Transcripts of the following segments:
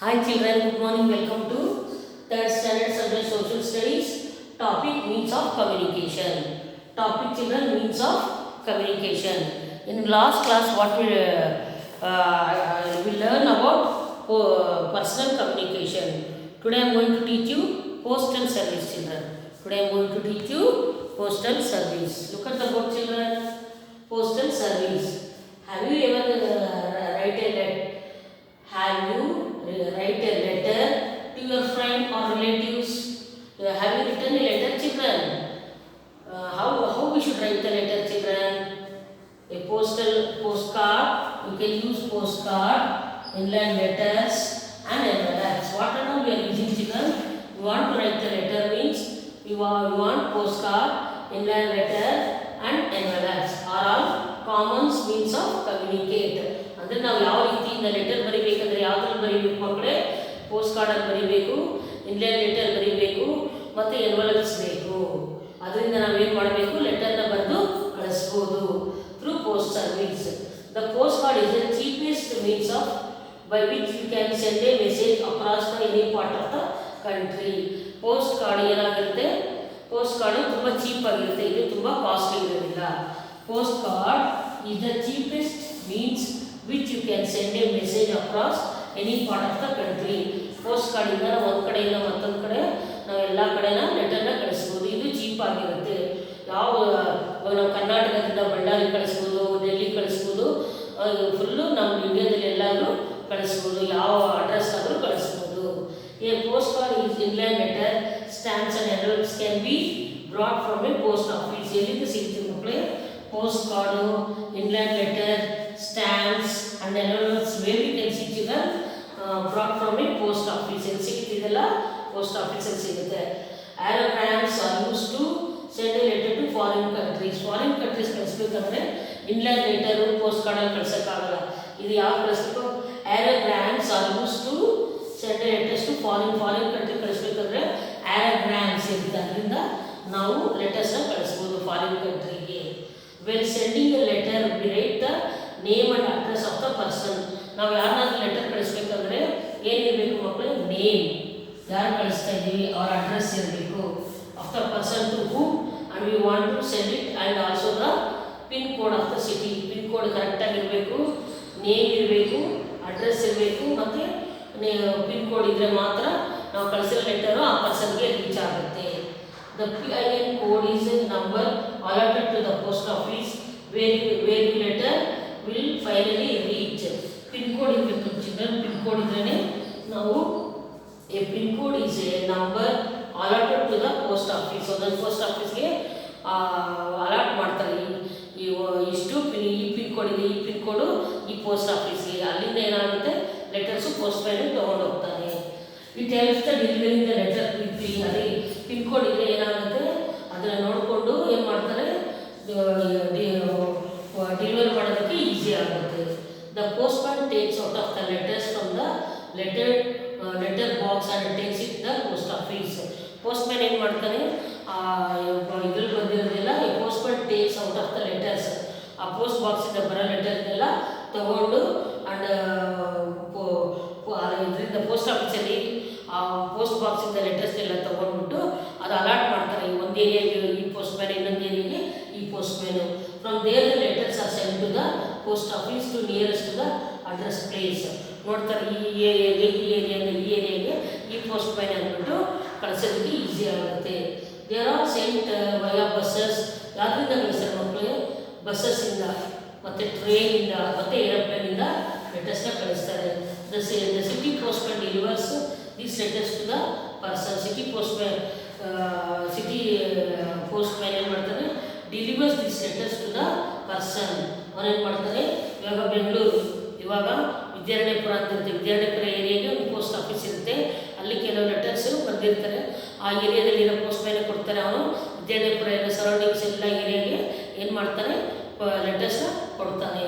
Hi children, good morning. Welcome to third standard subject social studies. Topic means of communication. Topic children means of communication. In last class, what we learn about personal communication. Today I am going to teach you postal service, children. Today I am going to teach you postal service. Look at the book, children. Postal service. Have you ever write a letter? Have you write a letter to your friend or relatives? Have you written a letter, children? How we should write the letter, children? A postcard. You can use postcard, inland letters, and envelopes. What are now we are using, children? We want to write the letter means we want postcard, inland letter, and envelopes are all common means of communicate. ಅಂದರೆ ನಾವು ಯಾವ ರೀತಿಯಿಂದ letter ಬರೀಬೇಕಂದ್ರೆ ಯಾವುದ್ರಲ್ಲಿ ಬರೀಬೇಕು ಮಕ್ಕಳೇ? Post ಕಾರ್ಡಲ್ಲಿ ಬರೀಬೇಕು, inland letter ಬರೀಬೇಕು ಮತ್ತು ಎನ್ವಲಪ್ಸ್ ಬೇಕು. ಅದರಿಂದ ನಾವೇನು ಮಾಡಬೇಕು? ಲೆಟರ್ನ ಬರೆದು ಕಳಿಸ್ಬೋದು through post service. The postcard is the cheapest means of by which you can send a message across the any part of the country. Postcard ಏನಾಗಿರುತ್ತೆ? ಪೋಸ್ಟ್ ಕಾರ್ಡು ತುಂಬ ಚೀಪ್ ಆಗಿರುತ್ತೆ, ಇದು ತುಂಬ ಕಾಸ್ಟ್ಲಿ ಇರೋದಿಲ್ಲ. Postcard is the cheapest means which you can send a message across any part of the country. Post ಕಾರ್ಡಿಂದ ಒಂದು ಕಡೆಯಿಂದ ಮತ್ತೊಂದು ಕಡೆ ನಾವು ಎಲ್ಲ ಕಡೆನ ಲೆಟರ್ನ ಕಳಿಸ್ಬೋದು. ಇದು ಚೀಪ್ ಆಗಿರುತ್ತೆ. ನಾವು ಕರ್ನಾಟಕದಿಂದ ಬಳ್ಳಾರಿ ಕಳಿಸ್ಬೋದು, ಡೆಲ್ಲಿ ಕಳಿಸ್ಬೋದು, ಫುಲ್ಲು ನಮ್ಮ ಇಂಡಿಯಾದಲ್ಲಿ ಎಲ್ಲಾದರೂ ಕಳಿಸ್ಬೋದು, ಯಾವ ಅಡ್ರೆಸ್ ಆದರೂ ಕಳಿಸ್ಬೋದು. A post card is inland letter, stamps and envelopes can be brought from a post office. ಎಲ್ಲಿಂದ ಸಿಗ್ತೀವಿ ಮಕ್ಕಳೇ? Post card, inland letter, stamps and envelopes where we can see children brought from a post office. ಎಲ್ಲಿ ಸಿಗ್ತಿದೆಲ್ಲ? Post ಆಫೀಸಲ್ಲಿ ಸಿಗುತ್ತೆ. Aerograms are use to send a letter to foreign countries. Foreign countries ಕಳಿಸ್ಬೇಕಂದ್ರೆ inland letter post ಕಾರ್ಡಲ್ಲಿ ಕಳ್ಸೋಕ್ಕಾಗಲ್ಲ. ಇದು ಯಾವ ಕಳಿಸ್ಬೇಕು? Aerograms are use to send a letters to foreign country ಕಳಿಸ್ಬೇಕಂದ್ರೆ ಆ್ಯರೋಗ್ರಾಮ್ಸ್ ಇರುತ್ತೆ, ಅದರಿಂದ ನಾವು ಲೆಟರ್ಸ್ನ ಕಳಿಸ್ಬೋದು ಫಾರಿನ್ ಕಂಟ್ರಿಗೆ. When sending a letter we write the name and address of the person. ನಾವು ಯಾರನ್ನಾದ್ರೂ ಲೆಟರ್ ಕಳಿಸ್ಬೇಕಂದ್ರೆ ಏನಿರಬೇಕು ಮಕ್ಕಳು? ನೇಮ್, ಯಾರು ಕಳಿಸ್ತಾ ಇದ್ದೀವಿ ಅವ್ರ ಅಡ್ರೆಸ್ ಇರಬೇಕು, of the person to whom and we want to send it, and also the pin code of the city. Pin code ಕರೆಕ್ಟಾಗಿರಬೇಕು, ನೇಮ್ ಇರಬೇಕು, ಅಡ್ರೆಸ್ ಇರಬೇಕು, ಮತ್ತು ಪಿನ್ ಕೋಡ್ ಇದ್ದರೆ ಮಾತ್ರ ನಾವು ಕಳಿಸಿರೋ ಲೆಟರು ಆ ಪರ್ಸನ್ಗೆ ರೀಚ್ ಆಗುತ್ತೆ. The PIN code is a number allotted to the post office where your letter will finally reach. Pin code ಇರಬೇಕು ಚಿಲ್ಡ್ರನ್. ಪಿನ್ ಕೋಡ್ ಇದ್ರೇ ನಾವು a pin code is a number allotted to the post office. ಅದನ್ನು post ಆಫೀಸ್ಗೆ allot ಮಾಡ್ತಾರೆ. ಇಷ್ಟು ಈ pin code ಇದೆ, ಈ ಪಿನ್ ಕೋಡು ಈ ಪೋಸ್ಟ್ ಆಫೀಸ್ಗೆ. ಅಲ್ಲಿಂದ ಏನಾಗುತ್ತೆ? ಲೆಟರ್ಸು ಪೋಸ್ಟ್ ಮ್ಯಾನ್ ತೊಗೊಂಡು ಹೋಗ್ತಾನೆ. It helps the delivering the letter quickly. ಅದೇ ಪಿನ್ ಕೋಡ್ ಇದ್ದರೆ ಏನಾಗುತ್ತೆ? ಅದನ್ನು ನೋಡಿಕೊಂಡು ಏನು ಮಾಡ್ತಾರೆ? ಡೆಲಿವರ್ ಮಾಡೋದಕ್ಕೆ ಈಸಿ ಆಗುತ್ತೆ. The postman takes out of the letters from the letter box and takes it the post office. Postman ಏನು ಮಾಡ್ತಾನೆ? ಇದ್ರಲ್ಲಿ ಬಂದಿರೋದಿಲ್ಲ, postman takes out of the letters. ಆ ಪೋಸ್ಟ್ ಬಾಕ್ಸಿಂದ ಬರೋ ಲೆಟರ್ನೆಲ್ಲ ತಗೊಂಡು ಆ್ಯಂಡ್ ಇದರಿಂದ ಪೋಸ್ಟ್ ಆಫೀಸಲ್ಲಿ ಆ ಪೋಸ್ಟ್ ಬಾಕ್ಸಿಂದ ಲೆಟರ್ಸ್ನೆಲ್ಲ ತೊಗೊಂಡ್ಬಿಟ್ಟು ಅದು ಅಲಾಟ್ ಮಾಡ್ತಾರೆ. ಒಂದು ಏರಿಯಾಗೆ ಈ ಪೋಸ್ಟ್ ಮ್ಯಾನ್, ಇನ್ನೊಂದು ಏರಿಯಾಗೆ ಈ postman. From there the letters are send to the post office to nearest to the address place. ನೋಡ್ತಾರೆ, ಈ ಏರಿಯಾಗೆ ಈ ಪೋಸ್ಟ್ ಮ್ಯಾನ್ ಅಂದ್ಬಿಟ್ಟು ಕಳಿಸೋದಕ್ಕೆ ಈಸಿ ಆಗುತ್ತೆ. There are sent via buses. ಯಾವುದರಿಂದ ಕಳಿಸ್ತಾರೆ ಮಕ್ಕಳು? ಬಸ್ಸಸ್ಸಿಂದ, ಮತ್ತು ಟ್ರೈನಿಂದ, ಮತ್ತು ಏರೋಪ್ಲೇನಿಂದ ಲೆಟರ್ಸ್ನ ಕಳಿಸ್ತಾರೆ. The city postman delivers these letters to the person. City postman ಏನು ಮಾಡ್ತಾನೆ? Delivers this letters to the person. ಅವನೇನು ಮಾಡ್ತಾನೆ? ಇವಾಗ ಬೆಂಗಳೂರು, ಇವಾಗ ವಿದ್ಯಾರಣ್ಯಪುರ ಅಂತ ಇರುತ್ತೆ. ವಿದ್ಯಾರಣ್ಯಪುರ ಏರಿಯಾಗೆ ಒಂದು ಪೋಸ್ಟ್ ಆಫೀಸ್ ಇರುತ್ತೆ, ಅಲ್ಲಿ ಕೆಲವು ಲೆಟರ್ಸು ಬಂದಿರ್ತಾರೆ. ಆ ಏರಿಯಾದಲ್ಲಿರೋ ಪೋಸ್ಟ್ ಮ್ಯಾನ್ ಕೊಡ್ತಾರೆ. ಅವನು ವಿದ್ಯಾರಣ್ಯಪುರ ಎಲ್ಲ ಸರೌಂಡಿಂಗ್ಸ್ ಎಲ್ಲ ಏರಿಯಾಗೆ ಏನು ಮಾಡ್ತಾನೆ? ಲೆಟರ್ಸ್ನ ಕೊಡ್ತಾನೆ.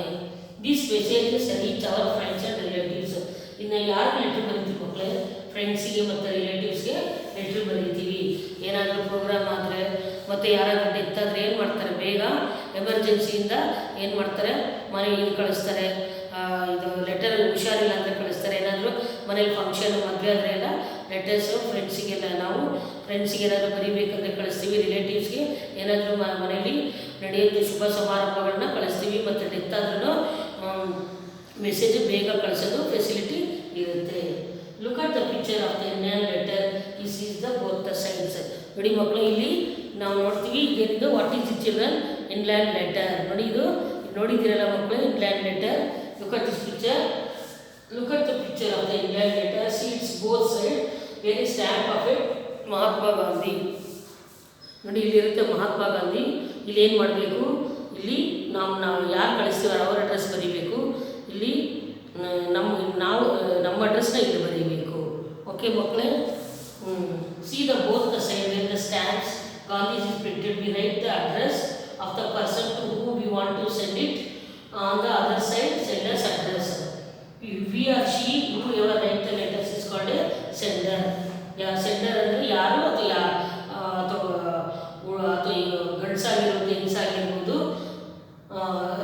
This messages reach our friends and relatives. ಇನ್ನು ಯಾರಿಗೆ ಲೆಟ್ರ್ ಬರೀತೀವಿ ಮಕ್ಕಳೇ? ಫ್ರೆಂಡ್ಸಿಗೆ ಮತ್ತು ರಿಲೇಟಿವ್ಸ್ಗೆ ಲೆಟ್ರ್ ಬರೀತೀವಿ. ಏನಾದರೂ ಪ್ರೋಗ್ರಾಮ್ ಆದರೆ ಮತ್ತು ಯಾರಾದರೂ ಡೆತ್ ಆದರೆ ಏನು ಮಾಡ್ತಾರೆ? ಬೇಗ ಎಮರ್ಜೆನ್ಸಿಯಿಂದ ಏನು ಮಾಡ್ತಾರೆ? ಮನೆಗೆ ಕಳಿಸ್ತಾರೆ. ಇದು ಲೆಟರ್ ಹುಷಾರಿಲ್ಲ ಅಂದರೆ ಕಳಿಸ್ತಾರೆ. ಏನಾದರೂ ಮನೇಲಿ ಫಂಕ್ಷನ್ ಮದುವೆ ಆದರೆ ಎಲ್ಲ ಲೆಟರ್ಸು ಫ್ರೆಂಡ್ಸಿಗೆಲ್ಲ ನಾವು ಫ್ರೆಂಡ್ಸಿಗೆ ಏನಾದರೂ ಬರೀಬೇಕಂದ್ರೆ ಕಳಿಸ್ತೀವಿ, ರಿಲೇಟಿವ್ಸ್ಗೆ ಏನಾದರೂ ಮನೇಲಿ ನಡೆಯುತ್ತೆ ಶುಭ ಸಮಾರಂಭಗಳನ್ನ ಕಳಿಸ್ತೀವಿ. ಮತ್ತು ಡೆತ್ ಆದ್ರೂ ಮೆಸೇಜ್ ಬೇಗ ಕಳಿಸೋದು ಫೆಸಿಲಿಟಿ ಇರುತ್ತೆ. Look at the picture of the Indian letter. This is the both the sides. ನೋಡಿ ಮಕ್ಕಳು, ಇಲ್ಲಿ ನಾವು ನೋಡ್ತೀವಿ ಇದೇನಿದು what is the children inland letter. ನೋಡಿ ಇದು ನೋಡಿದ್ದೀರಲ್ಲ ಮಕ್ಕಳು, inland letter. Look at this picture. Look at the picture of the Inland letter. See its both sides. There is stamp of it. Mahatma Gandhi. ನೋಡಿ ಇಲ್ಲಿರುತ್ತೆ ಮಹಾತ್ಮ ಗಾಂಧಿ. ಇಲ್ಲಿ ಏನು ಮಾಡಬೇಕು, ಇಲ್ಲಿ ನಾವು ಯಾರು ಕಳಿಸ್ತೀವಿ ಅವ್ರ ಅಡ್ರೆಸ್ ಬರೀಬೇಕು. ಇಲ್ಲಿ ನಮ್ಮ ಅಡ್ರೆಸ್ನ ಇಲ್ಲಿ ಬರೀಬೇಕು. ಓಕೆ ಮಕ್ಕಳೇ. See the both the side where the stamps Gandhi is printed. We write the address of the person to whom we want to send it. On the other side, sender's address. We or she, whoever write the letters is called a sender. Sender ಅಂದರೆ ಯಾರು ಅಥವಾ ಗಂಡಸಾಗಿರ್ಬೋದು ಹೆಂಗಸಾಗಿರ್ಬೋದು,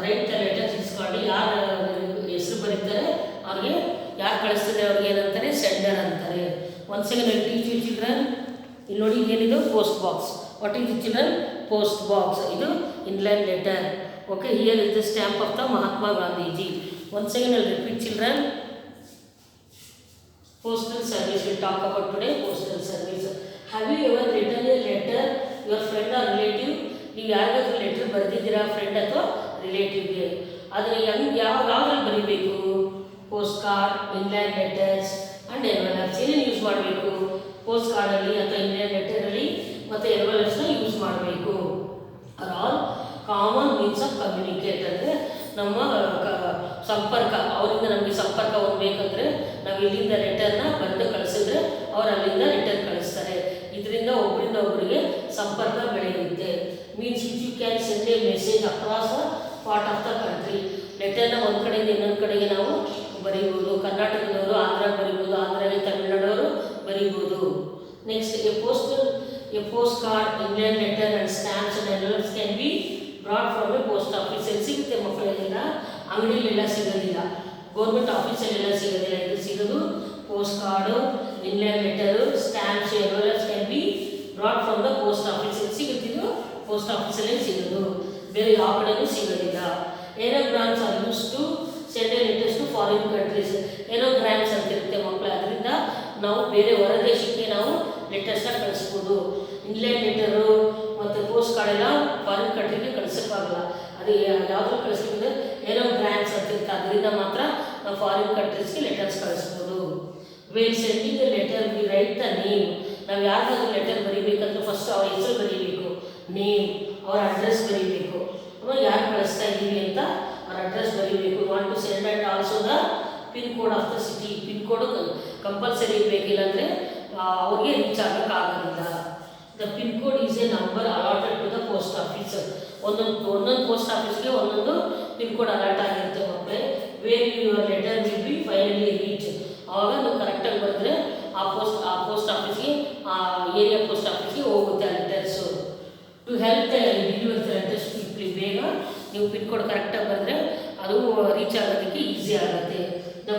right the letters ಇಸ್ಕೊಂಡು ಯಾರು ಹೆಸರು ಬರೀತಾರೆ ಅವ್ರಿಗೆ, ಯಾರು ಕಳಿಸ್ತಾರೆ ಅವ್ರಿಗೆ ಏನಂತಾರೆ, ಸೆಂಡರ್ ಅಂತಾರೆ. ಒಂದು ಸೆಕೆಂಡ್ ಟೀಚ್ ಯು ಚಿಲ್ಡ್ರನ್. ಇಲ್ಲಿ ನೋಡಿ ಏನಿದು post box. What is the children? Post box. ಇದು inland letter. Okay, here is the stamp of the Mahatma Gandhiji. One second, I'll repeat children. Postal service, we talk about today. Postal service. Have you ever written a letter your friend or relative? ನೀವು ಯಾರಿಗಾದ್ರೂ letter ಬರೆದಿದ್ದೀರಾ friend ಅಥವಾ ರಿಲೇಟಿವ್ಗೆ? ಅದನ್ನು ಯಾವ್ದ್ರಲ್ಲಿ ಬರೀಬೇಕು? Post card, inland letters and envelopes. ಏನೇನು use ಮಾಡಬೇಕು? Post ಕಾರ್ಡಲ್ಲಿ ಅಥವಾ ಇನ್ಲ್ಯಾಂಡ್ ಲೆಟರಲ್ಲಿ ಮತ್ತು ಎನ್ವೆಲಪ್ಸ್ನ ಯೂಸ್ ಮಾಡಬೇಕು. Are all common means of communicate. ಅಂದರೆ ನಮ್ಮ ಸಂಪರ್ಕ, ಅವರಿಂದ ನಮಗೆ ಸಂಪರ್ಕ ಹೊಂದಬೇಕಂದ್ರೆ ನಾವು ಇಲ್ಲಿಂದ ಲೆಟರ್ನ ಬರೆದು ಕಳಿಸಿದ್ರೆ ಅವ್ರು ಅಲ್ಲಿಂದ ಲೆಟರ್ ಕಳಿಸ್ತಾರೆ. ಇದರಿಂದ ಒಬ್ಬರಿಂದ ಒಬ್ಬರಿಗೆ ಸಂಪರ್ಕ ಬೆಳೆಯುತ್ತೆ. Means if you can send a message across a part of the country. ಲೆಟರ್ನ ಒಂದು ಕಡೆಯಿಂದ ಇನ್ನೊಂದು ಕಡೆಗೆ ನಾವು ಬರೀಬೋದು. ಕರ್ನಾಟಕದವರು ಆಂಧ್ರ ಬರೀಬೋದು, ಆಂಧ್ರದಲ್ಲಿ ತಮಿಳುನಾಡವರು ಬರೀಬೋದು. Next, a post card, Indian letter and stamps and envelopes can be brought from a post office. ಎಲ್ಲಿ ಸಿಗುತ್ತೆ ಮಕ್ಕಳಿಗೆಲ್ಲ? ಅಂಗಡಿಯಲ್ಲೆಲ್ಲ ಸಿಗೋದಿಲ್ಲ, ಗೌರ್ಮೆಂಟ್ ಆಫೀಸಲ್ಲೆಲ್ಲ ಸಿಗೋದಿಲ್ಲ. ಇದು ಸಿಗೋದು post card, inland letter, stamps, envelopes can be brought from the post office. ಎಲ್ಲಿ ಸಿಗುತ್ತಿದ್ದು? Post ಆಫೀಸಲ್ಲೇ ಸಿಗೋದು, ಬೇರೆ ಯಾವ ಕಡೆಯೂ ಸಿಗೋದಿಲ್ಲ. Aerograms are use to send letters to foreign countries. Aerograms ಅಂತ ಇರುತ್ತೆ ಮಕ್ಕಳು, ಅದರಿಂದ ನಾವು ಬೇರೆ ಹೊರ ದೇಶಕ್ಕೆ ನಾವು ಲೆಟರ್ಸ್ನ ಕಳಿಸ್ಬೋದು. ಇನ್ಲ್ಯಾಂಡ್ ಲೆಟರು ಮತ್ತು ಪೋಸ್ಟ್ ಕಾರ್ಡ್ ಎಲ್ಲ ಫಾರಿನ್ ಕಂಟ್ರಿಗೆ ಕಳಿಸೋಕ್ಕಾಗಲ್ಲ. ಅದು ಯಾವುದು ಕಳಿಸ್ಬೇಕಂದ್ರೆ ಏರೋಗ್ರಾಮ್ಸ್ ಅಂತ ಇರುತ್ತೆ, ಅದರಿಂದ ಮಾತ್ರ ನಾವು ಫಾರಿನ್ ಕಂಟ್ರೀಸ್ಗೆ ಲೆಟರ್ಸ್ ಕಳಿಸ್ಬೋದು. While sending the letter we write the name. ನಾವು ಯಾರಿಗಾದ್ರೂ ಲೆಟರ್ ಬರೀಬೇಕಂದ್ರೆ ಫಸ್ಟ್ ಅವ್ರ ಹೆಸರು ಬರೀಬೇಕು, ನೇಮ್, ಅವ್ರ ಅಡ್ರೆಸ್ ಬರೀಬೇಕು. ಯಾರು ಕಳಿಸ್ತಾ ಇದ್ದೀವಿ ಅಂತ ಅವ್ರ ಅಡ್ರೆಸ್ ಬರೀಬೇಕು. Want to send and also the pin code of the city. Pin code compulsory ಇರಬೇಕಿಲ್ಲ ಅಂದರೆ ಅವ್ರಿಗೆ ರೀಚ್ ಆಗೋಕ್ಕಾಗೋದಿಲ್ಲ. The pin code is a number allotted to the post office. ಒಂದೊಂದು ಪೋಸ್ಟ್ ಆಫೀಸ್ಗೆ ಒಂದೊಂದು ಪಿನ್ ಕೋಡ್ ಅಲಾಟ್ ಆಗಿರುತ್ತೆ ಮಕ್ಕಳೇ. Where your letter will be finally reach. ಆವಾಗ ನೀವು ಕರೆಕ್ಟಾಗಿ ಬರೆದ್ರೆ ಆ ಪೋಸ್ಟ್ ಆಫೀಸ್ಗೆ, ಆ ಏರಿಯಾ ಪೋಸ್ಟ್ ಆಫೀಸ್ಗೆ ಹೋಗುತ್ತೆ ಆ letters. To help the delivery letters quickly. ಬೇಗ ನೀವು ಪಿನ್ ಕೋಡ್ ಕರೆಕ್ಟಾಗಿ ಬರೆದ್ರೆ ಅದು ರೀಚ್ ಆಗೋದಕ್ಕೆ ಈಸಿ ಆಗುತ್ತೆ. The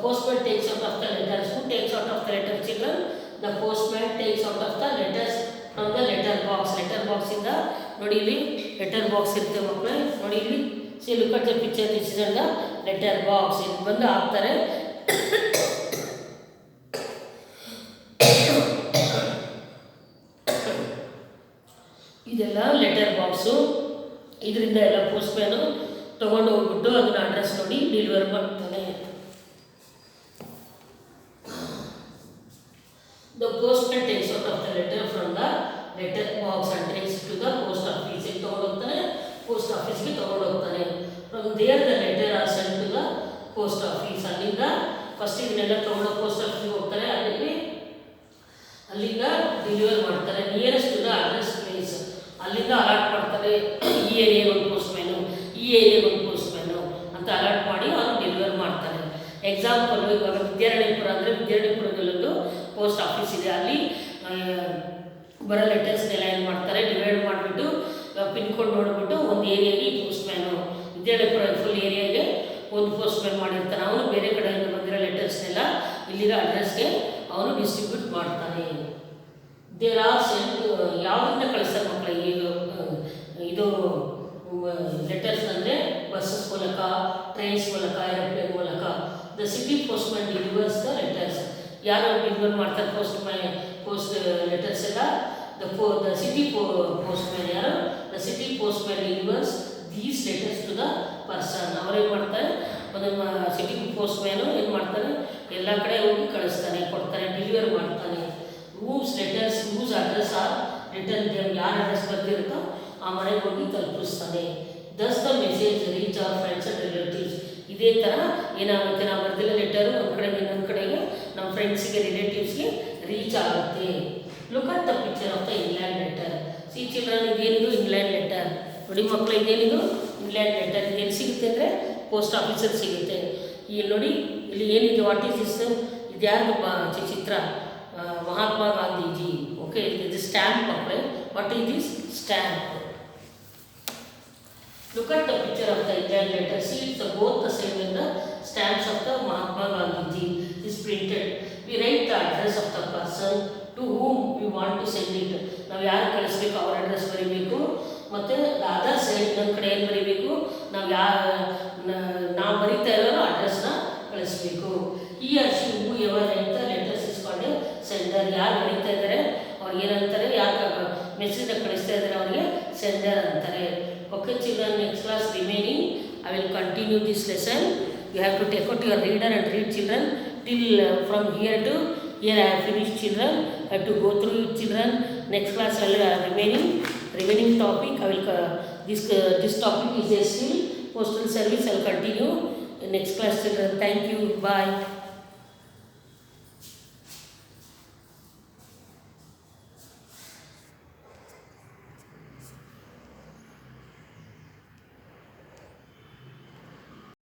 postman takes out of the letters. Who takes out of the letter, children? The postman takes out of the letters from the letter box. Letter box ಇಂದ ನೋಡಿ ಇಲ್ಲಿ letter box ಇರುತ್ತೆ ಮಕ್ಕಳೇ. ನೋಡಿ ಇಲ್ಲಿ C look at the picture. This is the letter box. ಇಲ್ಲಿ ಬಂದು ಹಾಕ್ತಾರೆ. ಇದೆಲ್ಲ ಲೆಟರ್ ಬಾಕ್ಸು. ಇದರಿಂದ ಎಲ್ಲ ಪೋಸ್ಟ್ಮ್ಯಾನು ತೊಗೊಂಡು ಹೋಗ್ಬಿಟ್ಟು ಅದನ್ನ ಅಡ್ರೆಸ್ ನೋಡಿ ಡೆಲಿವರ್ ಮಾಡ್ತಾನೆ. The postman takes out of the letter from the letter box and takes it to the post office. ಇಲ್ಲಿ ತೊಗೊಂಡು ಹೋಗ್ತಾನೆ, ಪೋಸ್ಟ್ ಆಫೀಸ್ಗೆ ತೊಗೊಂಡು ಹೋಗ್ತಾನೆ. From there the letter are sent to the post office. ಅಲ್ಲಿಂದ first ಇದನ್ನೆಲ್ಲ ತೊಗೊಂಡು ಪೋಸ್ಟ್ ಆಫೀಸ್ಗೆ ಹೋಗ್ತಾರೆ. ಅಲ್ಲಿಂದ ಡೆಲಿವರ್ ಮಾಡ್ತಾರೆ. Nearest to the address place. ಅಲ್ಲಿಂದ ಅಲಾಟ್ ಮಾಡ್ತಾರೆ. ಈ ಏರಿಯಾಗೆ ಒಂದು ಪೋಸ್ಟ್ಮ್ಯಾನು, ಈ ಏರಿಯಾಗೆ ಒಂದು ಪೋಸ್ಟ್ಮ್ಯಾನು ಅಂತ ಅಲಾಟ್ ಮಾಡಿ ಅವನು ಡೆಲಿವರ್ ಮಾಡ್ತಾನೆ. ಎಕ್ಸಾಂಪಲ್, ಇವಾಗ ವಿದ್ಯಾರಣ್ಯಪುರ ಅಂದರೆ ವಿದ್ಯಾರಣ್ಯಪುರದಲ್ಲೊಂದು ಪೋಸ್ಟ್ ಆಫೀಸ್ ಇದೆ. ಅಲ್ಲಿ ಬರೋ ಲೆಟರ್ಸ್ನೆಲ್ಲ ಏನು ಮಾಡ್ತಾರೆ, ಡಿವೈಡ್ ಮಾಡಿಬಿಟ್ಟು ಪಿನ್ ಕೋಡ್ ನೋಡಿಬಿಟ್ಟು ಒಂದು ಏರಿಯಾಗೆ ಪೋಸ್ಟ್ಮ್ಯಾನು, ವಿದ್ಯಾರಣ್ಯಪುರ ಫುಲ್ ಏರಿಯಾಗೆ ಒಂದು ಪೋಸ್ಟ್ಮ್ಯಾನ್ ಮಾಡಿರ್ತಾನೆ. ಅವನು ಬೇರೆ ಕಡೆಯಿಂದ ಬಂದಿರೋ ಲೆಟರ್ಸ್ನ ಇಲ್ಲಿರೋ ಅಡ್ರೆಸ್ಗೆ ಅವನು ಡಿಸ್ಟ್ರಿಬ್ಯೂಟ್ ಮಾಡ್ತಾನೆ. ದೇರ್ ಆರ್ ಸೆಂಟ್ ಯಾವುದರಿಂದ ಕಳಿಸ್ತಾರೆ ಮಕ್ಕಳಿಗೆ ಇದು ಲೆಟರ್ಸ್ ಅಂದರೆ ಬಸ್ಸಸ್ ಮೂಲಕ, ಟ್ರೈನ್ಸ್ ಮೂಲಕ, ಏರೋಪ್ಲೇನ್ ಮೂಲಕ. The city postman delivers the letters. ಯಾರು ಡೆಲಿವರ್ ಮಾಡ್ತಾರೆ ಪೋಸ್ಟ್ ಲೆಟರ್ಸ್ ಎಲ್ಲ? The city postman. ಯಾರು? The city postman delivers these letters to the person. ಅವರೇನು ಮಾಡ್ತಾರೆ? ಒಂದು ಸಿಟಿ ಪೋಸ್ಟ್ಮ್ಯಾನು ಏನು ಮಾಡ್ತಾನೆ? ಎಲ್ಲ ಕಡೆ ಹೋಗಿ ಕಳಿಸ್ತಾನೆ, ಕೊಡ್ತಾನೆ, ಡೆಲಿವರ್ ಮಾಡ್ತಾನೆ. Whose letters whose address are return them. ಯಾರು ಅಡ್ರೆಸ್ ಬರ್ತಿರುತ್ತೋ ಆ ಮನೆಗೆ ಹೋಗಿ ತಲುಪಿಸ್ತಾನೆ. Thus the message reach our friends and relatives. ಇದೇ ಥರ ಏನಾಗುತ್ತೆ, ನಾವು ಬರ್ದಿಲ್ಲ ಲೆಟರು ಒಂದು ಕಡೆಗೆ ಇನ್ನೊಂದು ಕಡೆಗೆ ನಮ್ಮ ಫ್ರೆಂಡ್ಸಿಗೆ, ರಿಲೇಟಿವ್ಸ್ಗೆ ರೀಚ್ ಆಗುತ್ತೆ. Look at the picture of the England letter. See children, ಇದೇನಿದು? England letter. ನೋಡಿ ಮಕ್ಕಳು, ಇದೇನಿದು? England letter. ಎಲ್ಲಿ ಸಿಗುತ್ತೆ ಅಂದರೆ ಪೋಸ್ಟ್ ಆಫೀಸಲ್ಲಿ ಸಿಗುತ್ತೆ. ಇಲ್ಲಿ ನೋಡಿ, ಇಲ್ಲಿ ಏನಿದೆ? What is this? ಇದು ಯಾರು ಚಿತ್ರ? ಮಹಾತ್ಮ ಗಾಂಧೀಜಿ. ಓಕೆ, ಇದು ಸ್ಟ್ಯಾಂಪ್ ಮಕ್ಕಳೇ. What is this? Stamp. Look at the picture of the England letter. See, it's both the same when the stamps of the Mahatma Gandhi is printed. We write the address of the person to whom we want to send it. ನಾವು ಯಾರು ಕಳಿಸ್ಬೇಕು ಅವ್ರ address ಬರೀಬೇಕು. ಮತ್ತು other side ಇನ್ನೊಂದು ಕಡೆ ಏನು ಬರೀಬೇಕು? ನಾವು ಬರೀತಾ ಇರೋರು ಅಡ್ರೆಸ್ನ ಕಳಿಸ್ಬೇಕು. ಈ ಅರ್ಷಿ ಹೂ ಎವರ್ ರೈಟ್ ದ ಲೆಟರ್ಸ್ ಇಸ್ಕೊಂಡು ಸೆಂಡರ್. ಯಾರು ಬರೀತಾ ಇದ್ದಾರೆ ಅವ್ರಿಗೆ ಏನಂತಾರೆ? ಯಾರು ಮೆಸೇಜ್ ಕಳಿಸ್ತಾ ಇದ್ದಾರೆ ಅವ್ರಿಗೆ ಸೆಂಡರ್ ಅಂತಾರೆ. Okay children, next class remaining I will continue this lesson. You have to take out your reader and read children till from here to here I have finished children. I have to go through it children. Next class I will remaining topic I will this topic is still postal service. I will continue in next class children. Thank you. Bye.